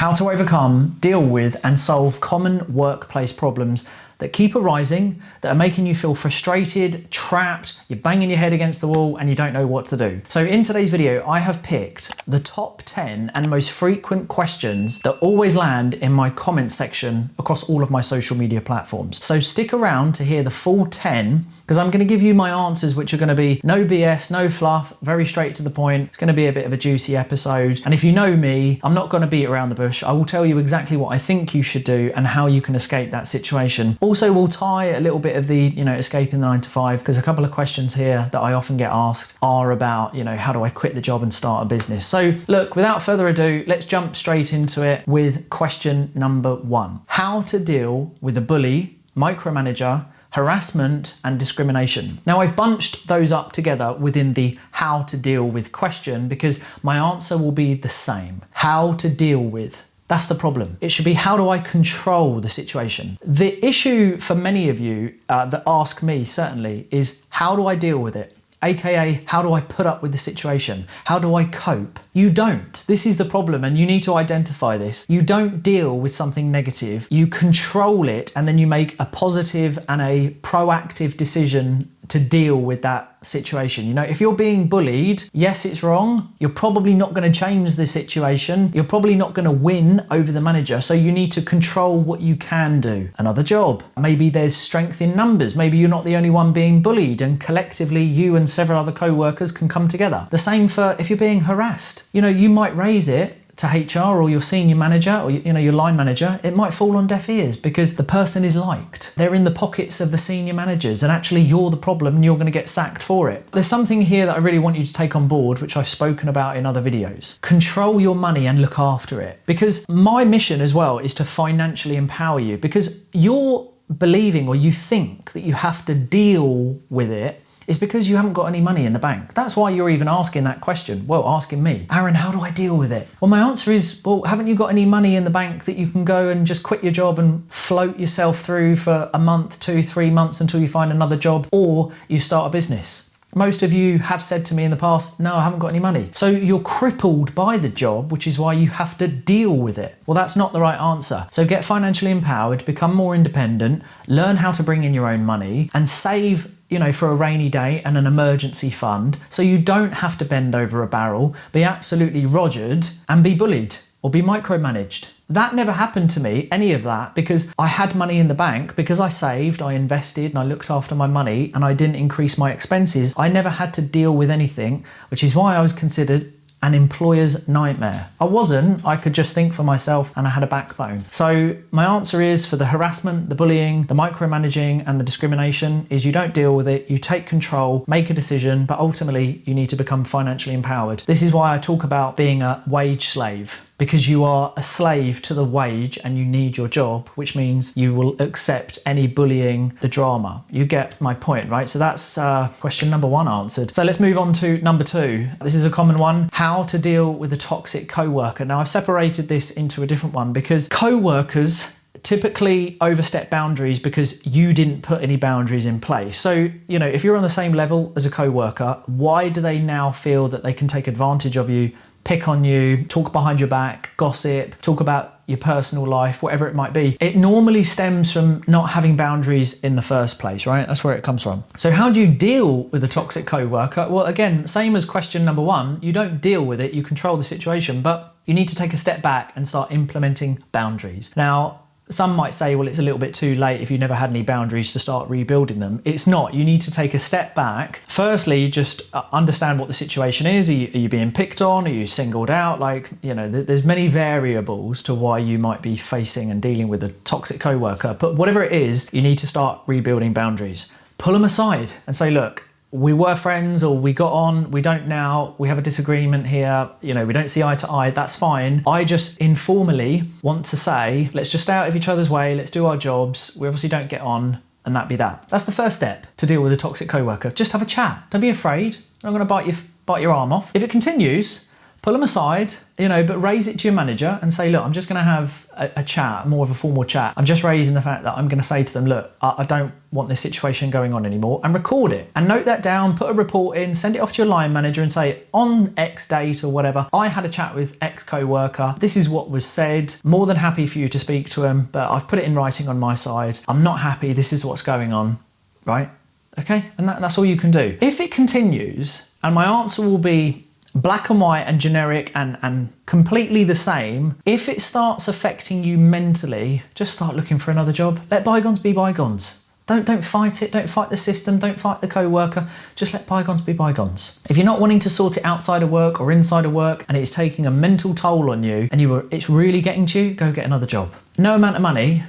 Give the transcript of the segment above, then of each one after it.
How to overcome, deal with, and solve common workplace problems that keep arising, that are making you feel frustrated, trapped, you're banging your head against the wall and you don't know what to do. So in today's video, I have picked the top 10 and most frequent questions that always land in my comment section across all of my social media platforms. So stick around to hear the full 10, because I'm going to give you my answers, which are going to be no BS, no fluff, very straight to the point. It's going to be a bit of a juicy episode. And if you know me, I'm not going to beat around the bush. I will tell you exactly what I think you should do and how you can escape that situation. Also, we'll tie a little bit of the, escaping the 9 to 5, because a couple of questions here that I often get asked are about, how do I quit the job and start a business? So look, without further ado, let's jump straight into it with question number 1. How to deal with a bully, micromanager, harassment and discrimination. Now I've bunched those up together within the how to deal with question because my answer will be the same. How to deal with. That's the problem. It should be, how do I control the situation? The issue for many of you that ask me certainly is, how do I deal with it? AKA, how do I put up with the situation? How do I cope? You don't. This is the problem, and you need to identify this. You don't deal with something negative. You control it, and then you make a positive and a proactive decision to deal with that situation. If you're being bullied, yes, it's wrong. You're probably not going to change the situation. You're probably not going to win over the manager. So you need to control what you can do. Another job. Maybe there's strength in numbers. Maybe you're not the only one being bullied, and collectively you and several other co-workers can come together. The same for if you're being harassed. You might raise it to HR or your senior manager or your line manager. It might fall on deaf ears because the person is liked. They're in the pockets of the senior managers, and actually you're the problem and you're going to get sacked for it. There's something here that I really want you to take on board, which I've spoken about in other videos. Control your money and look after it, because my mission as well is to financially empower you, because you're believing, or you think that you have to deal with it, is because you haven't got any money in the bank. That's why you're even asking that question. Well, asking me, Aaron, how do I deal with it? Well, my answer is, well, haven't you got any money in the bank that you can go and just quit your job and float yourself through for a month, 2, 3 months until you find another job, or you start a business? Most of you have said to me in the past, no, I haven't got any money. So you're crippled by the job, which is why you have to deal with it. Well, that's not the right answer. So get financially empowered, become more independent, learn how to bring in your own money, and save for a rainy day and an emergency fund, so you don't have to bend over a barrel, be absolutely rogered and be bullied or be micromanaged. That never happened to me, any of that, because I had money in the bank, because I saved, I invested and I looked after my money and I didn't increase my expenses. I never had to deal with anything, which is why I was considered an employer's nightmare. I could just think for myself, and I had a backbone. So my answer is, for the harassment, the bullying, the micromanaging and the discrimination, is you don't deal with it, you take control, make a decision, but ultimately you need to become financially empowered. This is why I talk about being a wage slave, because you are a slave to the wage and you need your job, which means you will accept any bullying, the drama. You get my point, right? So that's question number 1 answered. So let's move on to number 2. This is a common one. How to deal with a toxic co-worker. Now I've separated this into a different one, because co-workers typically overstep boundaries because you didn't put any boundaries in place. So, if you're on the same level as a co-worker, why do they now feel that they can take advantage of you, pick on you, talk behind your back, gossip, talk about your personal life, whatever it might be? It normally stems from not having boundaries in the first place, right? That's where it comes from. So how do you deal with a toxic co-worker? Well, again, same as question number 1, you don't deal with it, you control the situation, but you need to take a step back and start implementing boundaries. Now, some might say, well, it's a little bit too late if you never had any boundaries to start rebuilding them. It's not. You need to take a step back. Firstly, just understand what the situation is. Are you being picked on? Are you singled out? There's many variables to why you might be facing and dealing with a toxic co-worker. But whatever it is, you need to start rebuilding boundaries. Pull them aside and say, look, we were friends, or we got on, we don't now, we have a disagreement here, we don't see eye to eye, that's fine. I just informally want to say, let's just stay out of each other's way, let's do our jobs, we obviously don't get on, and that be that. That's the first step to deal with a toxic co-worker. Just have a chat. Don't be afraid. I'm not going to bite your arm off. If it continues, pull them aside, but raise it to your manager and say, look, I'm just going to have a chat, more of a formal chat. I'm just raising the fact that I'm going to say to them, look, I don't want this situation going on anymore, and record it and note that down, put a report in, send it off to your line manager and say, on X date or whatever, I had a chat with X co-worker. This is what was said. More than happy for you to speak to him, but I've put it in writing on my side. I'm not happy. This is what's going on, right? Okay, and that's all you can do. If it continues, and my answer will be black and white and generic and completely the same, if it starts affecting you mentally, just start looking for another job. Let bygones be bygones. Don't fight it, don't fight the system, don't fight the co-worker, just let bygones be bygones. If you're not wanting to sort it outside of work or inside of work and it's taking a mental toll on you and it's really getting to you, go get another job. No amount of money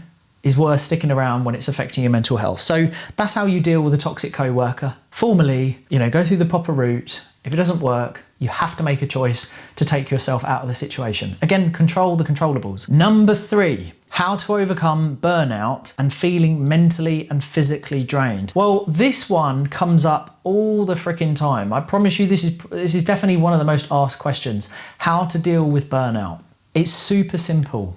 is worth sticking around when it's affecting your mental health. So that's how you deal with a toxic co-worker. Formally, go through the proper route. If it doesn't work, you have to make a choice to take yourself out of the situation. Again, control the controllables. Number 3, how to overcome burnout and feeling mentally and physically drained. Well, this one comes up all the freaking time. I promise you this is definitely one of the most asked questions. How to deal with burnout. It's super simple.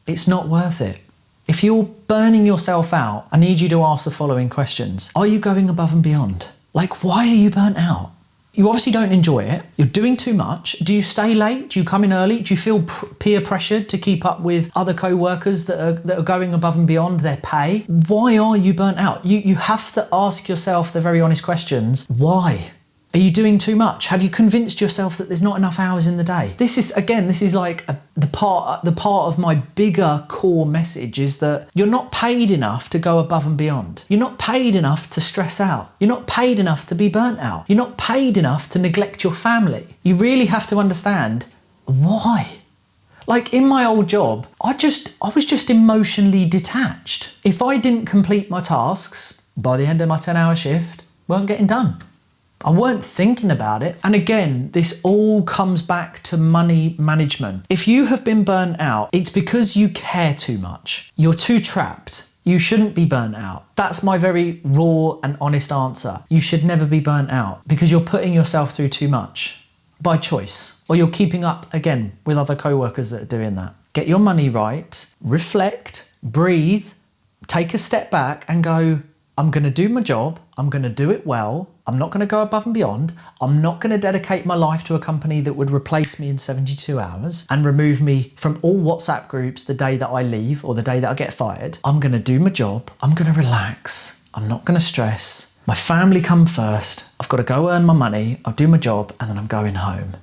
It's not worth it. If you're burning yourself out, I need you to ask the following questions. Are you going above and beyond? Like, why are you burnt out? You obviously don't enjoy it. You're doing too much. Do you stay late? Do you come in early? Do you feel peer pressured to keep up with other co-workers that are going above and beyond their pay? Why are you burnt out? You have to ask yourself the very honest questions. Why? Are you doing too much? Have you convinced yourself that there's not enough hours in the day? This is like the part of my bigger core message is that you're not paid enough to go above and beyond. You're not paid enough to stress out. You're not paid enough to be burnt out. You're not paid enough to neglect your family. You really have to understand why. Like in my old job, I was just emotionally detached. If I didn't complete my tasks by the end of my 10-hour shift, weren't getting done. I weren't thinking about it. And again, this all comes back to money management. If you have been burnt out, it's because you care too much. You're too trapped. You shouldn't be burnt out. That's my very raw and honest answer. You should never be burnt out because you're putting yourself through too much by choice, or you're keeping up again with other co-workers that are doing that. Get your money right, reflect, breathe, take a step back and go, I'm going to do my job. I'm going to do it well. I'm not going to go above and beyond. I'm not going to dedicate my life to a company that would replace me in 72 hours and remove me from all WhatsApp groups the day that I leave or the day that I get fired. I'm going to do my job. I'm going to relax. I'm not going to stress. My family come first. I've got to go earn my money. I'll do my job and then I'm going home.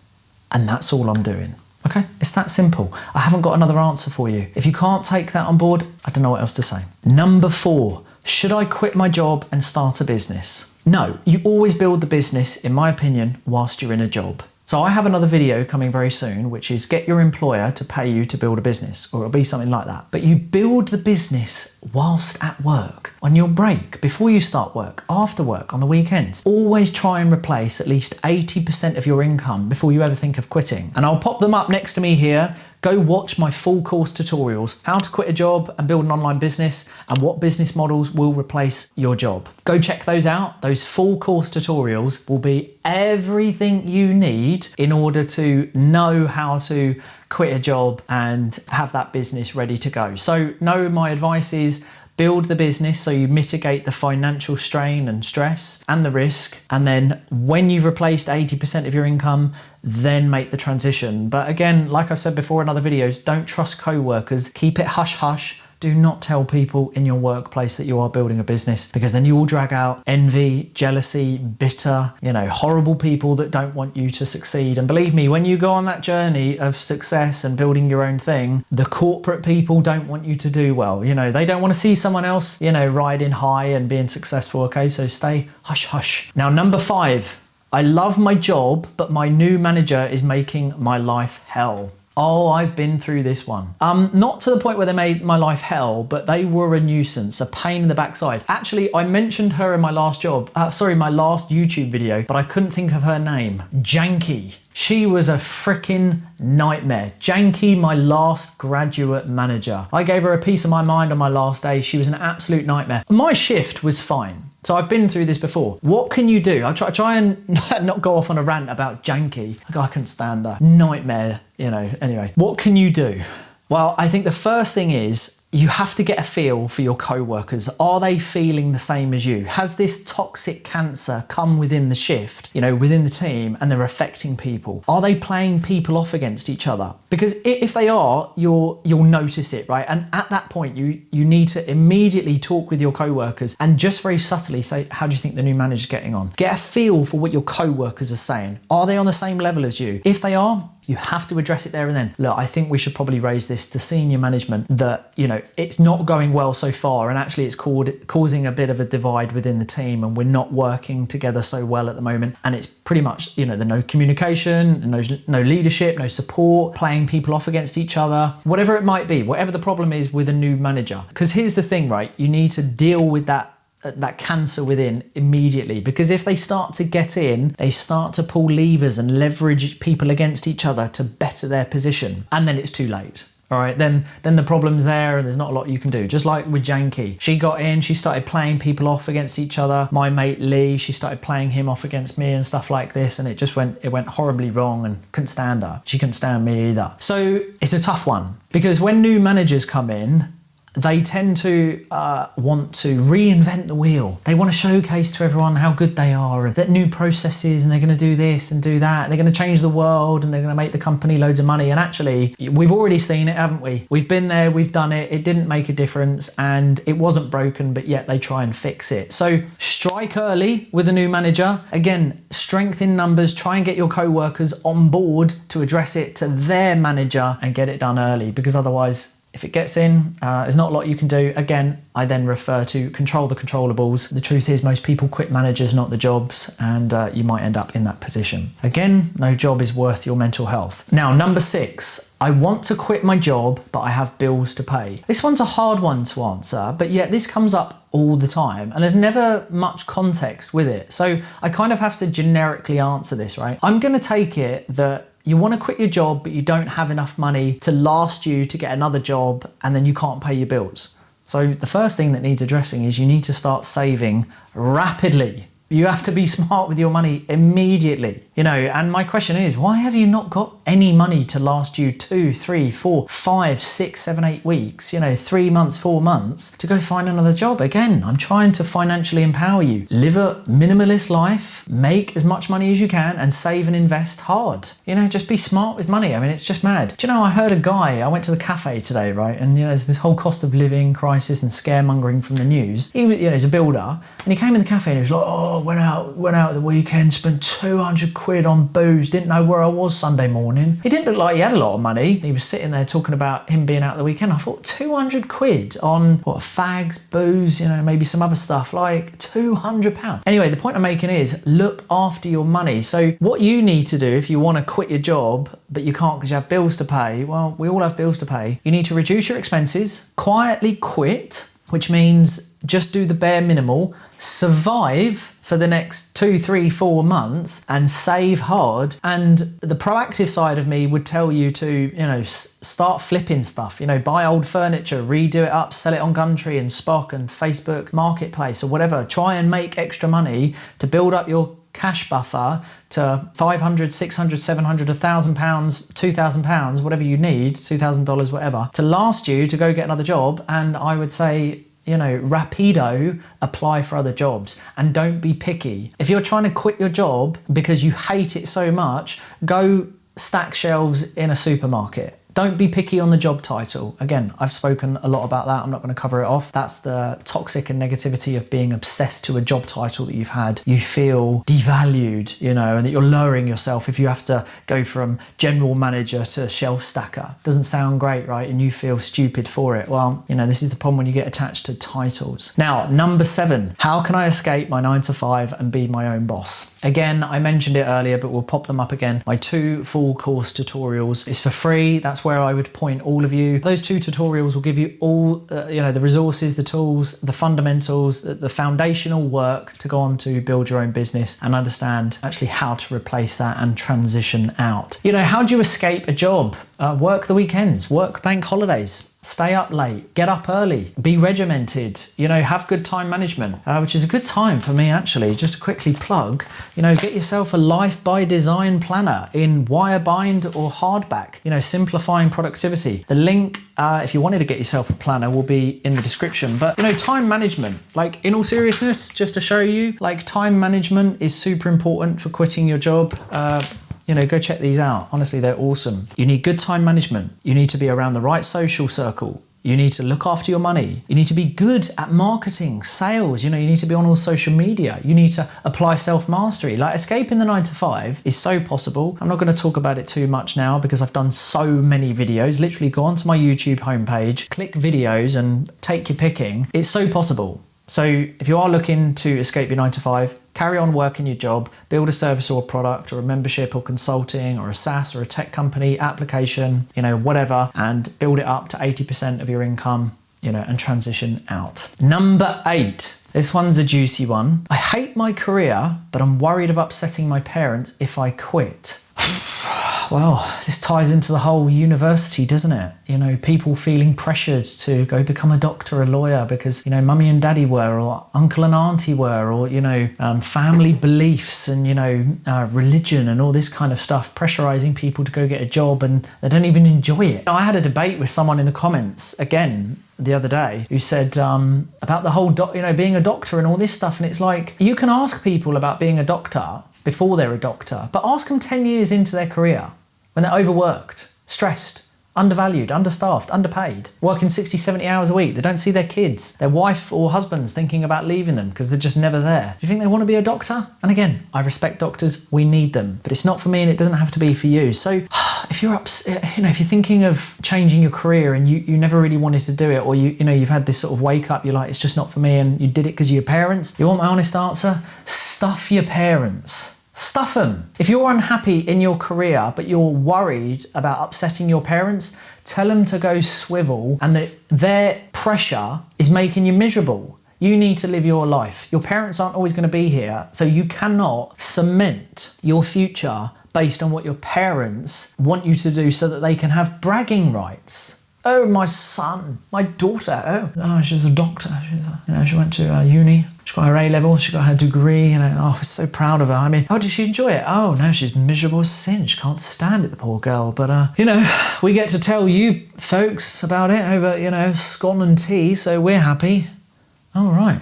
And that's all I'm doing. Okay, it's that simple. I haven't got another answer for you. If you can't take that on board, I don't know what else to say. Number 4. Should I quit my job and start a business? No, you always build the business, in my opinion, whilst you're in a job. So I have another video coming very soon, which is get your employer to pay you to build a business, or it'll be something like that. But you build the business whilst at work, on your break, before you start work, after work, on the weekends. Always try and replace at least 80% of your income before you ever think of quitting. And I'll pop them up next to me here. Go watch my full course tutorials, how to quit a job and build an online business and what business models will replace your job. Go check those out. Those full course tutorials will be everything you need in order to know how to quit a job and have that business ready to go. So my advice is build the business so you mitigate the financial strain and stress and the risk. And then when you've replaced 80% of your income, then make the transition. But again, like I said before in other videos, don't trust co-workers. Keep it hush hush. Do not tell people in your workplace that you are building a business, because then you will drag out envy, jealousy, bitter, horrible people that don't want you to succeed. And believe me, when you go on that journey of success and building your own thing, the corporate people don't want you to do well. They don't want to see someone else, riding high and being successful. Okay, so stay hush hush. Now, number 5, I love my job, but my new manager is making my life hell. Oh, I've been through this one. Not to the point where they made my life hell, but they were a nuisance, a pain in the backside. Actually, I mentioned her in my last my last YouTube video, but I couldn't think of her name. Janky. She was a freaking nightmare. Janky, my last graduate manager. I gave her a piece of my mind on my last day. She was an absolute nightmare. My shift was fine. So I've been through this before. What can you do? I try and not go off on a rant about janky. Like, I couldn't stand her. Nightmare, Anyway, what can you do? Well, I think the first thing is you have to get a feel for your co-workers. Are they feeling the same as you? Has this toxic cancer come within the shift, within the team, and they're affecting people? Are they playing people off against each other? Because if they are, you'll notice it, right? And at that point, you need to immediately talk with your co-workers and just very subtly say, how do you think the new manager's getting on? Get a feel for what your co-workers are saying. Are they on the same level as you? If they are, you have to address it there and then. Look, I think we should probably raise this to senior management that, it's not going well so far, and actually it's causing a bit of a divide within the team, and we're not working together so well at the moment. And it's pretty much, the no communication, no leadership, no support, playing people off against each other, whatever it might be, whatever the problem is with a new manager. Because here's the thing, right? You need to deal with that cancer within immediately, because if they start to get in, they start to pull levers and leverage people against each other to better their position, and then it's too late. All right, then the problem's there and there's not a lot you can do. Just like with Janky, she got in, she started playing people off against each other. My mate Lee, she started playing him off against me and stuff like this, and it went horribly wrong, and couldn't stand her. She couldn't stand me either. So it's a tough one, because when new managers come in, they tend to want to reinvent the wheel. They want to showcase to everyone how good they are, and that new processes, and they're going to do this and do that. They're going to change the world, and they're going to make the company loads of money. And actually, we've already seen it, haven't we? We've been there, we've done it. It didn't make a difference, and it wasn't broken, but yet they try and fix it. So strike early with a new manager. Again, strength in numbers. Try and get your co-workers on board to address it to their manager and get it done early, because otherwise, if it gets in, there's not a lot you can do. Again, I then refer to control the controllables. The truth is, most people quit managers, not the jobs, and you might end up in that position. Again, no job is worth your mental health. Now, number 6, I want to quit my job, but I have bills to pay. This one's a hard one to answer, but yet this comes up all the time, and there's never much context with it. So I kind of have to generically answer this, right? I'm going to take it that you want to quit your job, but you don't have enough money to last you to get another job, and then you can't pay your bills. So the first thing that needs addressing is you need to start saving rapidly. You have to be smart with your money immediately, and my question is, why have you not got any money to last you 2, 3, 4, 5, 6, 7, 8 weeks, 3 months, 4 months to go find another job? Again, I'm trying to financially empower you. Live a minimalist life, make as much money as you can, and save and invest hard. Just be smart with money. I mean, it's just mad. Do you know, I heard a guy, I went to the cafe today, right? And there's this whole cost of living crisis and scaremongering from the news. He was, he's a builder, and he came in the cafe and he was like, oh, went out the weekend, spent 200 quid on booze, didn't know where I was Sunday morning. He didn't look like he had a lot of money. He was sitting there talking about him being out the weekend. I thought, 200 quid on what, fags, booze, maybe some other stuff, like £200. Anyway, the point I'm making is look after your money. So what you need to do if you want to quit your job, but you can't because you have bills to pay, well, we all have bills to pay. You need to reduce your expenses, quietly quit, which means just do the bare minimal, survive for the next 2, 3, 4 months, and save hard. And the proactive side of me would tell you to, start flipping stuff, buy old furniture, redo it up, sell it on Gumtree and Spock and Facebook Marketplace or whatever. Try and make extra money to build up your cash buffer to 500, 600, 700, £1,000, £2,000, whatever you need, $2,000, whatever, to last you to go get another job. And I would say, rapido, apply for other jobs, and don't be picky. If you're trying to quit your job because you hate it so much, go stack shelves in a supermarket. Don't be picky on the job title. Again, I've spoken a lot about that. I'm not going to cover it off. That's the toxic and negativity of being obsessed to a job title that you've had. You feel devalued, and that you're lowering yourself if you have to go from general manager to shelf stacker. Doesn't sound great, right? And you feel stupid for it. Well, this is the problem when you get attached to titles. Now, number 7, how can I escape my 9 to 5 and be my own boss? Again, I mentioned it earlier, but we'll pop them up again. My 2 full course tutorials. It's for free. That's where I would point all of you. Those 2 tutorials will give you all, the resources, the tools, the fundamentals, the foundational work to go on to build your own business and understand actually how to replace that and transition out. How do you escape a job? Work the weekends, work bank holidays, stay up late, get up early, be regimented, have good time management, which is a good time for me actually, just to quickly plug, get yourself a life by design planner in wirebind or hardback, simplifying productivity. The link, if you wanted to get yourself a planner, will be in the description. But, time management, like in all seriousness, just to show you, like time management is super important for quitting your job. Go check these out. Honestly, they're awesome. You need good time management. You need to be around the right social circle. You need to look after your money. You need to be good at marketing, sales. You need to be on all social media. You need to apply self-mastery. Like escaping the 9 to 5 is so possible. I'm not going to talk about it too much now because I've done so many videos. Literally go onto my YouTube homepage, click videos and take your picking. It's so possible. So if you are looking to escape your 9 to 5, carry on working your job, build a service or a product or a membership or consulting or a SaaS or a tech company application, whatever, and build it up to 80% of your income, and transition out. Number 8. This one's a juicy one. I hate my career, but I'm worried of upsetting my parents if I quit. Well, this ties into the whole university, doesn't it? People feeling pressured to go become a doctor, a lawyer, because, mummy and daddy were, or uncle and auntie were, or, family beliefs and, religion and all this kind of stuff, pressurizing people to go get a job and they don't even enjoy it. I had a debate with someone in the comments, again, the other day, who said about the whole, being a doctor and all this stuff. And it's like, you can ask people about being a doctor before they're a doctor, but ask them 10 years into their career when they're overworked, stressed, undervalued, understaffed, underpaid, working 60, 70 hours a week. They don't see their kids, their wife or husbands thinking about leaving them because they're just never there. Do you think they want to be a doctor? And again, I respect doctors, we need them, but it's not for me and it doesn't have to be for you. So if you're if you're thinking of changing your career and you never really wanted to do it, or you've had this sort of wake up, you're like, it's just not for me, and you did it because of your parents, you want my honest answer? Stuff your parents. Stuff them. If you're unhappy in your career, but you're worried about upsetting your parents, tell them to go swivel, and that their pressure is making you miserable. You need to live your life. Your parents aren't always going to be here, so you cannot cement your future based on what your parents want you to do so that they can have bragging rights. Oh, my son, my daughter, oh, she's a doctor. She went to uni. She got her A-level, she got her degree, I was so proud of her. I mean, oh, did she enjoy it? Oh, no, she's miserable as sin. She can't stand it, the poor girl. But, we get to tell you folks about it over, scone and tea, so we're happy. All right.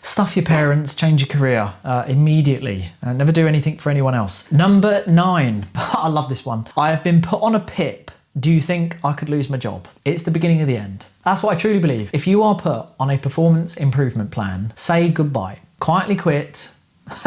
Stuff your parents, change your career immediately. Never do anything for anyone else. Number 9. I love this one. I have been put on a PIP. Do you think I could lose my job? It's the beginning of the end. That's what I truly believe. If you are put on a performance improvement plan, say goodbye. Quietly quit,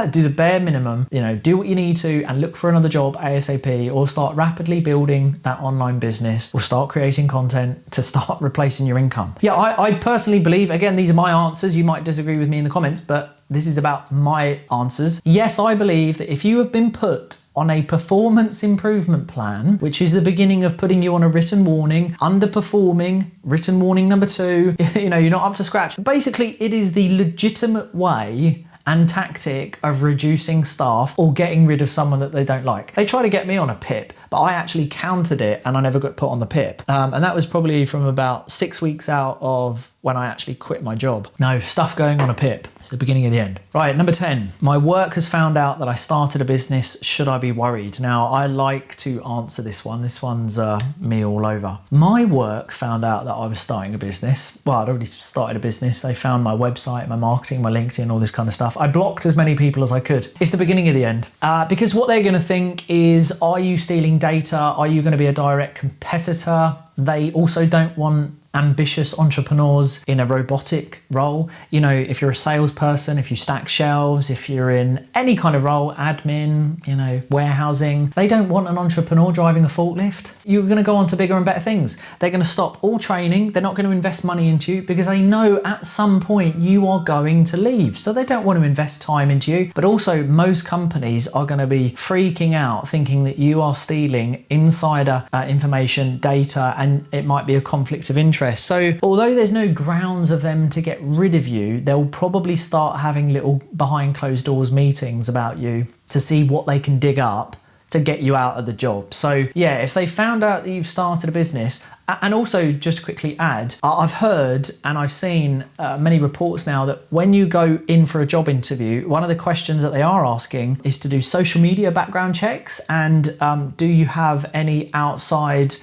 do the bare minimum, do what you need to and look for another job ASAP, or start rapidly building that online business, or start creating content to start replacing your income. Yeah, I personally believe, again, these are my answers. You might disagree with me in the comments, but this is about my answers. Yes, I believe that if you have been put on a performance improvement plan, which is the beginning of putting you on a written warning, underperforming, written warning number 2, you're not up to scratch. Basically, it is the legitimate way and tactic of reducing staff or getting rid of someone that they don't like. They try to get me on a PIP, but I actually countered it and I never got put on the PIP. And that was probably from about 6 weeks out of when I actually quit my job. No, stuff going on a PIP. It's the beginning of the end. Right, number 10. My work has found out that I started a business. Should I be worried? Now, I like to answer this one. This one's me all over. My work found out that I was starting a business. Well, I'd already started a business. They found my website, my marketing, my LinkedIn, all this kind of stuff. I blocked as many people as I could. It's the beginning of the end. Because what they're going to think is, are you stealing data? Are you going to be a direct competitor? They also don't want ambitious entrepreneurs in a robotic role. If you're a salesperson, if you stack shelves, if you're in any kind of role, admin, warehousing, they don't want an entrepreneur driving a forklift. You're going to go on to bigger and better things. They're going to stop all training. They're not going to invest money into you because they know at some point you are going to leave. So they don't want to invest time into you. But also most companies are going to be freaking out thinking that you are stealing insider information, data, and it might be a conflict of interest. So although there's no grounds of them to get rid of you, they'll probably start having little behind closed doors meetings about you to see what they can dig up to get you out of the job. So yeah, if they found out that you've started a business, and also just to quickly add, I've heard and I've seen many reports now that when you go in for a job interview, one of the questions that they are asking is to do social media background checks and do you have any outside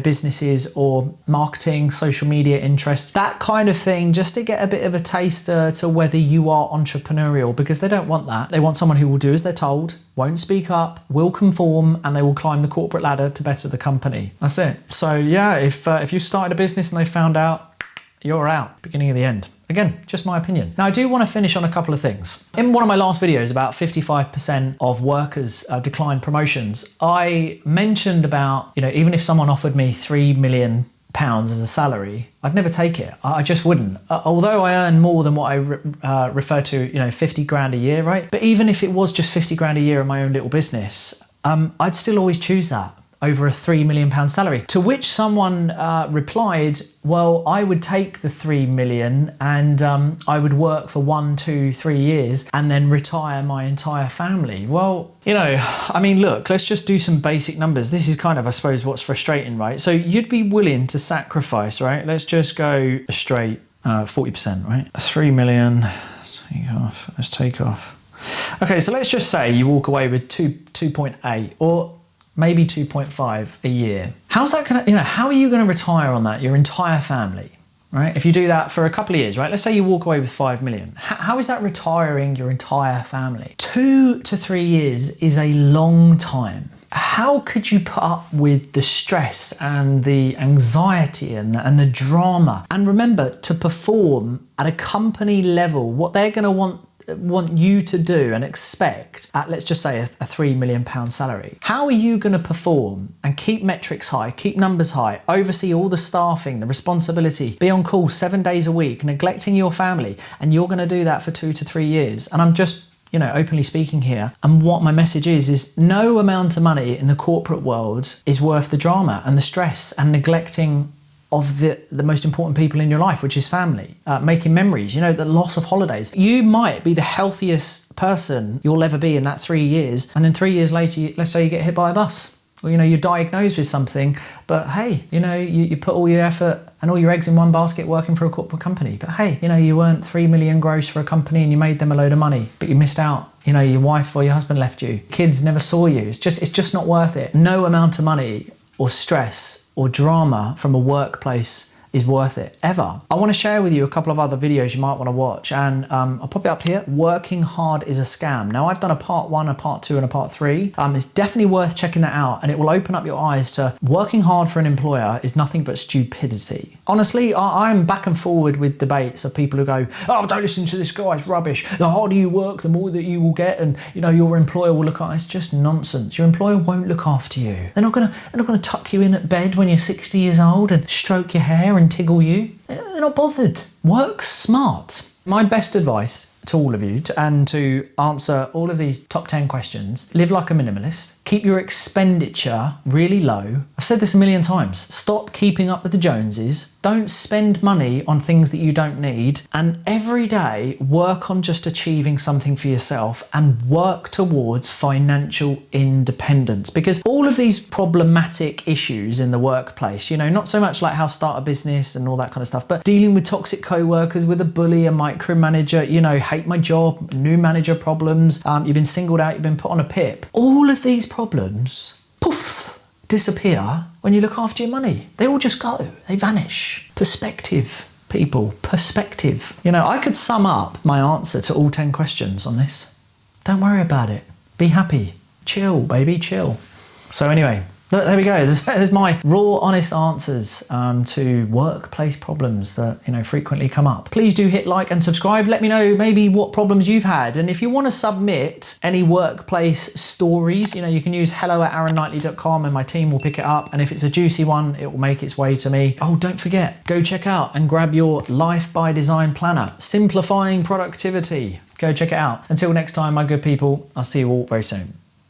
businesses or marketing, social media interests, that kind of thing, just to get a bit of a taster to whether you are entrepreneurial, because they don't want that. They want someone who will do as they're told, won't speak up, will conform, and they will climb the corporate ladder to better the company. That's it. So yeah, if you started a business and they found out, you're out, beginning of the end. Again, just my opinion. Now, I do want to finish on a couple of things. In one of my last videos, about 55% of workers decline promotions. I mentioned about, even if someone offered me £3 million as a salary, I'd never take it. I just wouldn't. Although I earn more than what I refer to, 50 grand a year, right? But even if it was just 50 grand a year in my own little business, I'd still always choose that over a £3 million salary. To which someone replied, well, I would take the 3 million and I would work for 1, 2, 3 years and then retire my entire family. Well, look, let's just do some basic numbers. This is kind of, I suppose, what's frustrating, right? So you'd be willing to sacrifice, right? Let's just go straight 40%, right? 3 million, let's take off. Okay, so let's just say you walk away with 2.8 or maybe 2.5 a year. How's that gonna, how are you gonna retire on that, your entire family, right? If you do that for a couple of years, right? Let's say you walk away with 5 million. How is that retiring your entire family? 2 to 3 years is a long time. How could you put up with the stress and the anxiety and the drama? And remember, to perform at a company level, what they're gonna want you to do and expect at, let's just say, a £3 million salary. How are you going to perform and keep metrics high, keep numbers high, oversee all the staffing, the responsibility, be on call 7 days a week, neglecting your family, and you're going to do that for 2 to 3 years? And I'm just openly speaking here. And what my message is no amount of money in the corporate world is worth the drama and the stress and neglecting of the most important people in your life, which is family, making memories, the loss of holidays. You might be the healthiest person you'll ever be in that 3 years. And then 3 years later, let's say you get hit by a bus, or, you're diagnosed with something, but hey, you put all your effort and all your eggs in one basket working for a corporate company. But hey, you earned 3 million gross for a company and you made them a load of money, but you missed out. Your wife or your husband left you. Kids never saw you. It's just not worth it. No amount of money or stress or drama from a workplace is worth it, ever. I want to share with you a couple of other videos you might want to watch, and I'll pop it up here. Working hard is a scam. Now, I've done a part 1, a part 2, and a part 3. It's definitely worth checking that out, and it will open up your eyes to working hard for an employer is nothing but stupidity. Honestly, I'm back and forward with debates of people who go, oh, don't listen to this guy, it's rubbish. The harder you work, the more that you will get, and your employer will look after. It's just nonsense. Your employer won't look after you. They're not gonna tuck you in at bed when you're 60 years old and stroke your hair and tickle you. They're not bothered. Work smart. My best advice to all of you, and to answer all of these top 10 questions, live like a minimalist. Keep your expenditure really low. I've said this a million times. Stop keeping up with the Joneses. Don't spend money on things that you don't need. And every day, work on just achieving something for yourself and work towards financial independence. Because all of these problematic issues in the workplace, not so much like how to start a business and all that kind of stuff, but dealing with toxic co-workers, with a bully, a micromanager, hate my job, new manager problems, you've been singled out, you've been put on a pip. All of these problems, poof, disappear when you look after your money. They all just go, they vanish. Perspective, people, perspective. I could sum up my answer to all 10 questions on this. Don't worry about it. Be happy. Chill, baby, chill. So anyway, look, there we go. There's my raw, honest answers to workplace problems that frequently come up. Please do hit like and subscribe. Let me know maybe what problems you've had, and if you want to submit any workplace stories, you can use hello@aaronknightley.com and my team will pick it up. And if it's a juicy one, it will make its way to me. Oh, don't forget, go check out and grab your Life by Design planner, simplifying productivity. Go check it out. Until next time, my good people, I'll see you all very soon.